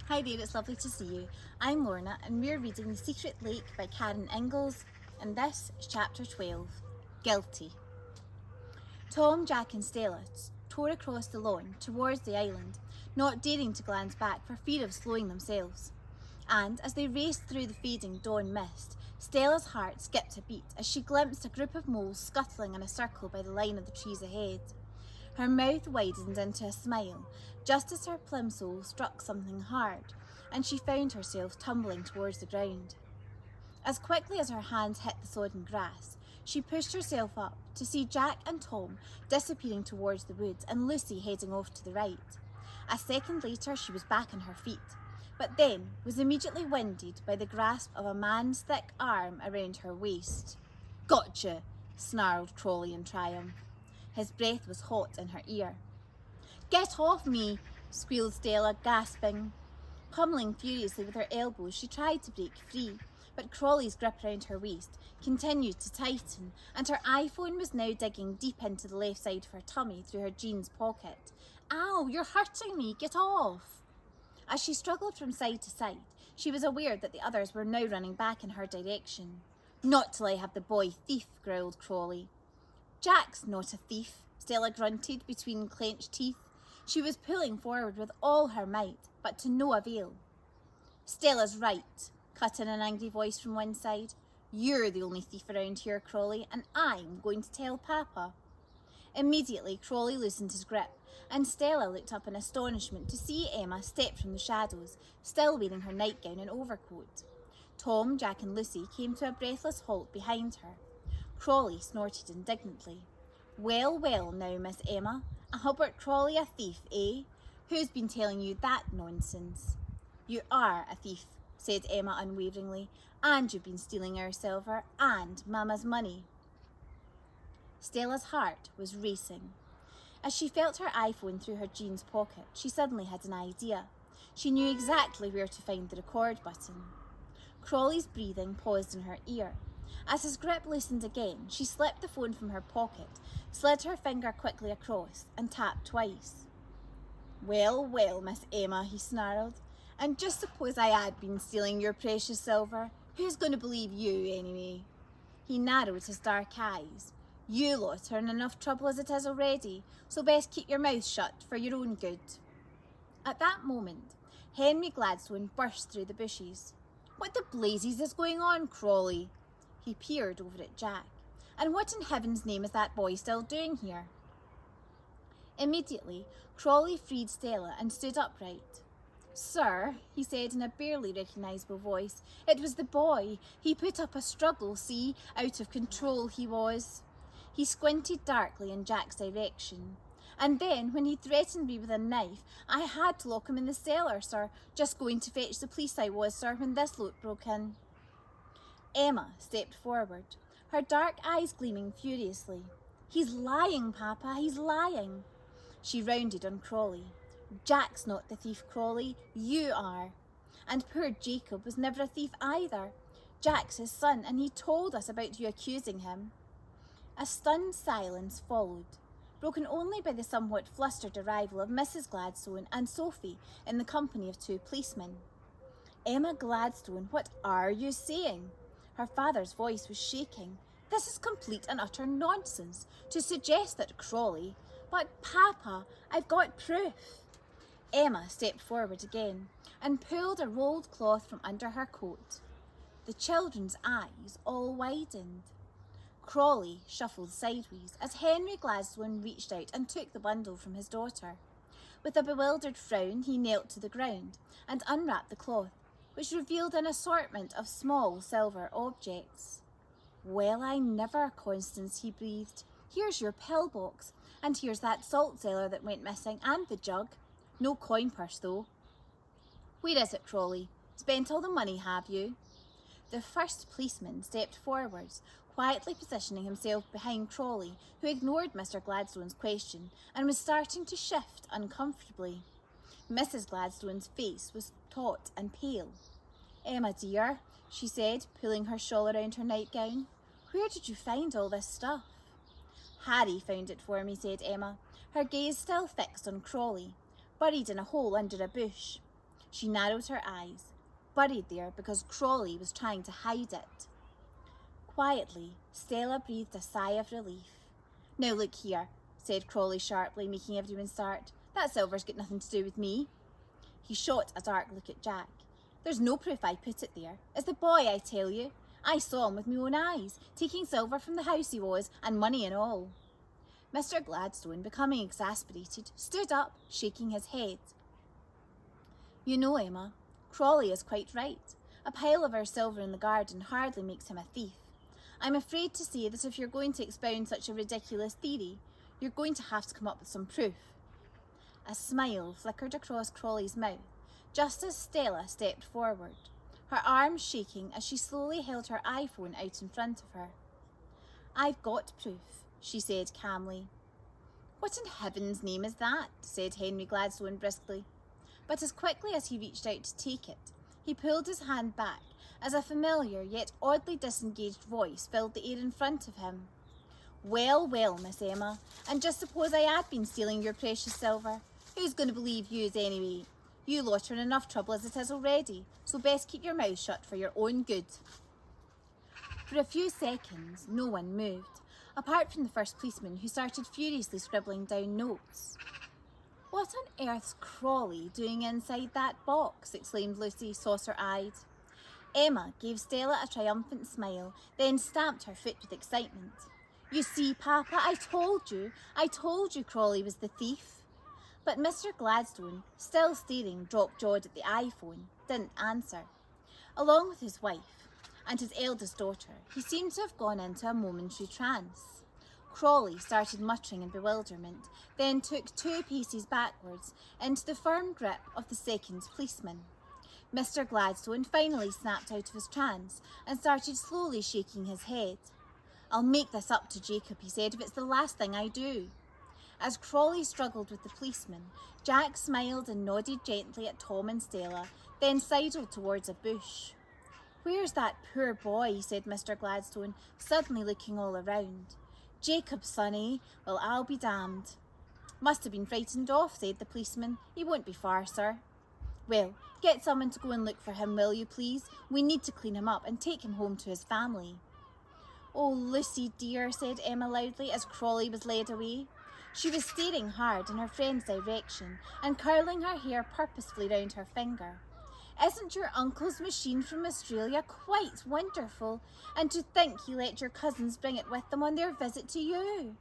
Hi there, it's lovely to see you. I'm Lorna and we're reading The Secret Lake by Karen Ingalls, and this is chapter 12, Guilty. Tom, Jack and Stella tore across the lawn towards the island, not daring to glance back for fear of slowing themselves. And as they raced through the fading dawn mist, Stella's heart skipped a beat as she glimpsed a group of moles scuttling in a circle by the line of the trees ahead. Her mouth widened into a smile, just as her plimsoll struck something hard, and she found herself tumbling towards the ground. As quickly as her hands hit the sodden grass, she pushed herself up to see Jack and Tom disappearing towards the woods and Lucy heading off to the right. A second later she was back on her feet, but then was immediately winded by the grasp of a man's thick arm around her waist. "Gotcha!" snarled Crawley in triumph. His breath was hot in her ear. "Get off me!" squealed Stella, gasping. Pummeling furiously with her elbows, she tried to break free, but Crawley's grip around her waist continued to tighten, and her iPhone was now digging deep into the left side of her tummy through her jeans pocket. "Ow, you're hurting me! Get off!" As she struggled from side to side, she was aware that the others were now running back in her direction. "Not till I have the boy thief," growled Crawley. "Jack's not a thief," Stella grunted between clenched teeth. She was pulling forward with all her might, but to no avail. "Stella's right," cut in an angry voice from one side. "You're the only thief around here, Crawley, and I'm going to tell Papa." Immediately, Crawley loosened his grip, and Stella looked up in astonishment to see Emma step from the shadows, still wearing her nightgown and overcoat. Tom, Jack and Lucy came to a breathless halt behind her. Crawley snorted indignantly. "Well, well now, Miss Emma, Albert Crawley a thief, eh? Who's been telling you that nonsense?" "You are a thief," said Emma unwaveringly, "and you've been stealing our silver and Mama's money." Stella's heart was racing. As she felt her iPhone through her jeans pocket, she suddenly had an idea. She knew exactly where to find the record button. Crawley's breathing paused in her ear. As his grip loosened again, she slipped the phone from her pocket, slid her finger quickly across, and tapped twice. "Well, well, Miss Emma," he snarled, "and just suppose I had been stealing your precious silver. Who's going to believe you, anyway?" He narrowed his dark eyes. "You lot are in enough trouble as it is already, so best keep your mouth shut for your own good." At that moment, Henry Gladstone burst through the bushes. "What the blazes is going on, Crawley?" He peered over at Jack. "And what in heaven's name is that boy still doing here?" Immediately, Crawley freed Stella and stood upright. "Sir," he said in a barely recognisable voice, "it was the boy. He put up a struggle, see? Out of control he was." He squinted darkly in Jack's direction. "And then, when he threatened me with a knife, I had to lock him in the cellar, sir. Just going to fetch the police I was, sir, when this lot broke in." Emma stepped forward, her dark eyes gleaming furiously. "He's lying, Papa, he's lying." She rounded on Crawley. "Jack's not the thief, Crawley. You are. And poor Jacob was never a thief either. Jack's his son, and he told us about you accusing him." A stunned silence followed, broken only by the somewhat flustered arrival of Mrs. Gladstone and Sophie in the company of two policemen. "Emma Gladstone, what are you saying?" Her father's voice was shaking. "This is complete and utter nonsense to suggest that Crawley—" "But, Papa, I've got proof." Emma stepped forward again and pulled a rolled cloth from under her coat. The children's eyes all widened. Crawley shuffled sideways as Henry Gladstone reached out and took the bundle from his daughter. With a bewildered frown, he knelt to the ground and unwrapped the cloth, which revealed an assortment of small silver objects. "Well, I never, Constance," he breathed. "Here's your pillbox, and here's that salt cellar that went missing, and the jug. No coin purse, though." "Where is it, Crawley? Spent all the money, have you?" The first policeman stepped forwards, quietly positioning himself behind Crawley, who ignored Mr. Gladstone's question and was starting to shift uncomfortably. Mrs. Gladstone's face was taut and pale. "Emma, dear," she said, pulling her shawl around her nightgown, "where did you find all this stuff?" "Harry found it for me," said Emma, her gaze still fixed on Crawley, buried in a hole under a bush. She narrowed her eyes, buried there because Crawley was trying to hide it. Quietly, Stella breathed a sigh of relief. "Now look here," said Crawley sharply, making everyone start. "That silver's got nothing to do with me." He shot a dark look at Jack. "There's no proof I put it there. It's the boy, I tell you. I saw him with my own eyes, taking silver from the house he was, and money and all." Mr. Gladstone, becoming exasperated, stood up, shaking his head. "You know, Emma, Crawley is quite right. A pile of our silver in the garden hardly makes him a thief. I'm afraid to say that if you're going to expound such a ridiculous theory, you're going to have to come up with some proof." A smile flickered across Crawley's mouth, just as Stella stepped forward, her arms shaking as she slowly held her iPhone out in front of her. "I've got proof," she said calmly. "What in heaven's name is that?" said Henry Gladstone briskly. But as quickly as he reached out to take it, he pulled his hand back as a familiar yet oddly disengaged voice filled the air in front of him. "Well, well, Miss Emma, and just suppose I had been stealing your precious silver. Who's going to believe yous anyway? You lot are in enough trouble as it is already, so best keep your mouth shut for your own good." For a few seconds, no one moved, apart from the first policeman, who started furiously scribbling down notes. "What on earth's Crawley doing inside that box?" exclaimed Lucy, saucer-eyed. Emma gave Stella a triumphant smile, then stamped her foot with excitement. "You see, Papa, I told you Crawley was the thief." But Mr. Gladstone, still staring drop-jawed at the iPhone, didn't answer. Along with his wife and his eldest daughter, he seemed to have gone into a momentary trance. Crawley started muttering in bewilderment, then took 2 paces backwards into the firm grip of the second policeman. Mr. Gladstone finally snapped out of his trance and started slowly shaking his head. "I'll make this up to Jacob," he said, "if it's the last thing I do." As Crawley struggled with the policeman, Jack smiled and nodded gently at Tom and Stella, then sidled towards a bush. "Where's that poor boy?" said Mr. Gladstone, suddenly looking all around. "Jacob, sonny? Well, I'll be damned." "Must have been frightened off," said the policeman. "He won't be far, sir." "Well, get someone to go and look for him, will you, please? We need to clean him up and take him home to his family." "Oh, Lucy dear," said Emma loudly as Crawley was led away. She was staring hard in her friend's direction and curling her hair purposefully round her finger. "Isn't your uncle's machine from Australia quite wonderful? And to think he let your cousins bring it with them on their visit to you."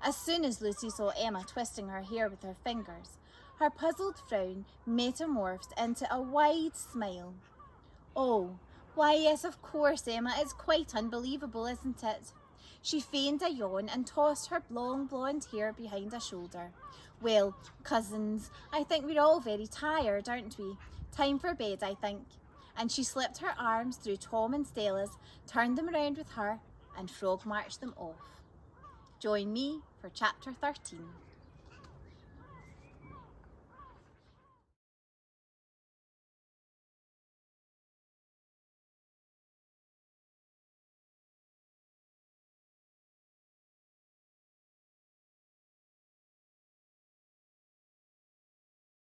As soon as Lucy saw Emma twisting her hair with her fingers, her puzzled frown metamorphosed into a wide smile. "Oh, why yes, of course, Emma, it's quite unbelievable, isn't it?" She feigned a yawn and tossed her long blonde hair behind a shoulder. "Well, cousins, I think we're all very tired, aren't we? Time for bed, I think." And she slipped her arms through Tom and Stella's, turned them around with her, and frog marched them off. Join me for Chapter 13.